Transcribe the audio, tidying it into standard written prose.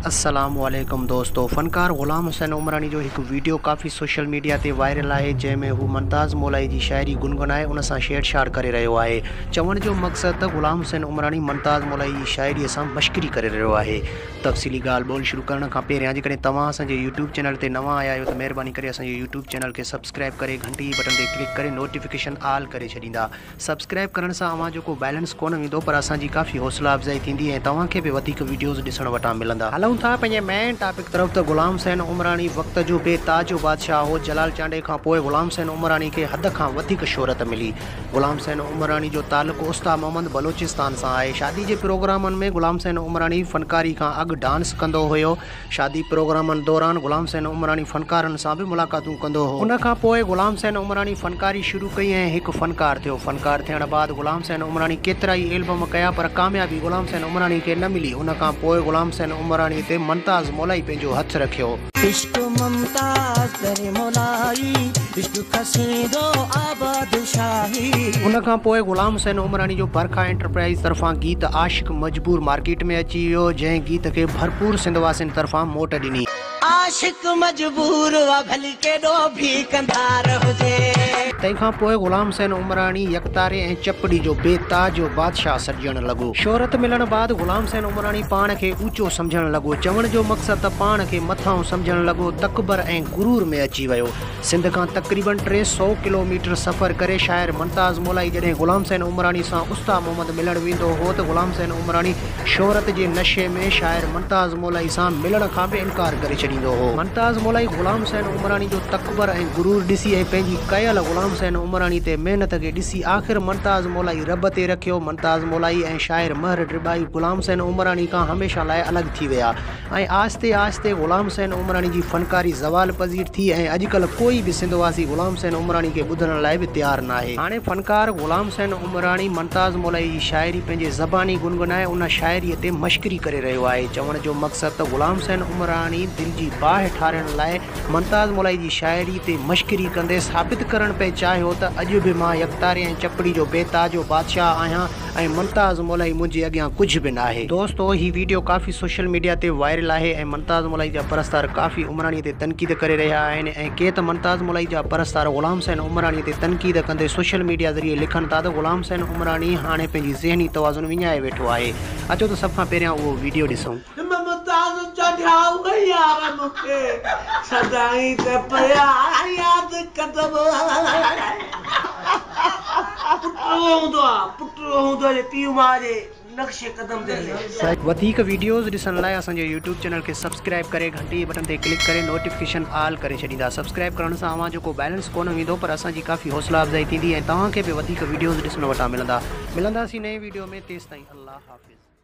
अस्सलामुअलैकुम दोस्तों, फ़नकार ग़ुलाम हुसैन उमरानी जो एक वीडियो काफ़ी सोशल मीडिया ते वायरल है, जैमें हू मुमताज़ मोलाई जी शायरी गुनगुनाए उन सां छेड़छाड़ करे रहियो आहे। चवण जो मक़सद त ग़ुलाम हुसैन उमरानी मुमताज़ मोलाई जी शायरी सां मश्करी करे रहियो आहे। तफ़सीली ॻाल्हि ॿोल शुरू करण खां पहिरियां जेकॾहिं तव्हां असांजे यूट्यूब चैनल ते नवां आया आहियो त महिरबानी करे असांजे यूट्यूब चैनल खे सब्सक्राइब करे घंटी बटन ते क्लिक करे नोटिफिकेशन ऑल करे छॾींदा। सब्सक्राइब करण सां अव्हां जो को बैलेंस कोन वेंदो, पर असांजी काफ़ी हौसला अफ़ज़ाई थींदी ऐं तव्हांखे बि वधीक वीडियोज़ ॾिसण वटां मिलंदा। हलूं था पंहिंजे मेन टॉपिक तरफ़। त ग़ुलाम हुसैन उमरानी वक़्त जो बेताज जो बादशाह हो। जलाल चांडे खां पोइ ग़ुलाम हुसैन उमरानी खे हद खां वधीक शोहरत मिली। ग़ुलाम हुसैन उमरानी जो ताल्लुक़ उस्ताद मोहम्मद बलोचिस्तान सां आहे। शादी जे प्रोग्रामनि में ग़ुलाम हुसैन उमरानी फ़नकारी खां अॻु डांस कंदो हुयो। शादी प्रोग्रामनि दौरान ग़ुलाम हुसैन उमरानी फ़नकारनि सां बि मुलाक़ातूं कंदो हो। उन खां पोइ ग़ुलाम हुसैन उमरानी फ़नकारी शुरू कई ऐं हिकु फ़नकार थियो। फ़नकार थियण बाद ग़ुलाम हुसैन उमरानी केतिरा ई एल्बम कया, पर कामयाबी ग़ुलाम हुसैन उमरानी खे न मिली। उन खां पोइ ग़ुलाम हुसैन उमरानी ते मुमताज़ मोलाई पंहिंजो हथ रखियो। इश्क मुमताज़ तेरे मोलाई, इश्क खसीदो आबाद शाही। उन खां पोइ ग़ुलाम हुसैन उमरानी जो बरखा एंटरप्राइज़ तरफ़ां गीत आशिक मजबूर मार्केट में अची वियो, जंहिं गीत खे भरपूर सिंधवासियुनि तरफ़ां मोट ॾिनी। आशिक मजबूर भली केॾो भी कंधार हुजे। तंहिंखां पोइ ग़ुलाम हुसैन उमरानी यकतारे ऐं चपड़ी जो बेताज जो बादशाह सॾिजण लॻो। शोहरत मिलण बाद ग़ुलाम हुसैन उमरानी पाण खे ऊचो सम्झण लॻो। चवण जो मक़सद त पाण खे मथां सम्झण लॻो, तकबर ऐं गुरूर में अची वियो। सिंध खां तक़रीबन 300 किलोमीटर सफ़र करे शाइर मुमताज़ मोलाई जॾहिं ग़ुलाम हुसैन उमरानी सां उस्ताद मोहम्मद मिलण वेंदो हो त ग़ुलाम हुसैन उमरानी शोहरत जे नशे में शाइर मुमताज़ मोलाई सां मिलण खां बि इनकार करे छॾींदो हो। मुमताज़ मोलाई ग़ुलाम हुसैन उमरानी जो तकबर ऐं गुरूर ॾिसी ऐं पंहिंजी कयल ग़ुलाम हुसैन उमरानी ते महिनत खे ॾिसी आख़िर मुमताज़ मोलाई रब ते रखियो। मुमताज़ मोलाई ऐं शाइर महर ड्रिबाई ग़ुलाम हुसैन उमरानी खां हमेशह लाइ अलॻि थी विया ऐं आहिस्ते आहिस्ते ग़ुलाम हुसैन उमरानी जी फ़नकारी ज़वाल पज़ीर थी ऐं अॼुकल्ह कोई बि सिंधवासी ग़ुलाम हुसैन उमरानी खे ॿुधण लाइ बि तयारु न आहे। हाणे फ़नकार ग़ुलाम हुसैन उमरानी मुमताज़ मोलाई जी शाइरी पंहिंजे ज़बानी गुनगुनाए उन शाइरीअ ते मश्करी करे रहियो आहे। चवण जो मक़सद त ग़ुलाम हुसैन उमरानी दिलि जी बाहि ठाहिण लाइ मुमताज़ मोलाई जी शाइरी ते मश्करी कंदे साबित करण पे चाहियो त अॼु बि मां यकतारे ऐं चपड़ी जो बेताज जो बादशाह आहियां ऐं मुमताज़ मोलाई मुंहिंजे अॻियां कुझु बि न आहे। दोस्तो, ही वीडियो काफ़ी सोशल मीडिया ते वायरल आहे ऐं मुमताज़ मोलाई जा परस्तार काफ़ी उमरानी ते तनक़ीद करे रहिया आहिनि ऐं के त मुमताज़ मोलाई जा परस्तार ग़ुलाम हुसैन उमरानी ते तनक़ीद कंदे सोशल मीडिया ज़रिए लिखनि था त ग़ुलाम हुसैन उमरानी हाणे पंहिंजी ज़हनी तवाज़ुन विञाए वेठो आहे। अचो त सभ खां पहिरियां उहो वीडियो ॾिसूं। वधीक वीडियोज़ ॾिसण लाइ असांजे यूट्यूब चैनल खे सब्सक्राइब करे घंटी बटन ते क्लिक करे नोटिफिकेशन ऑल करे छॾींदा। सब्सक्राइब करण सां अव्हां जो को बैलेंस कोन वेंदो, पर असांजी काफ़ी हौसला अफ़ज़ाई थींदी ऐं तव्हांखे बि वधीक वीडियोज़ ॾिसण वटां मिलंदासीं नए वीडियो में। तेसिताईं अल्लाह हाफ़िज़।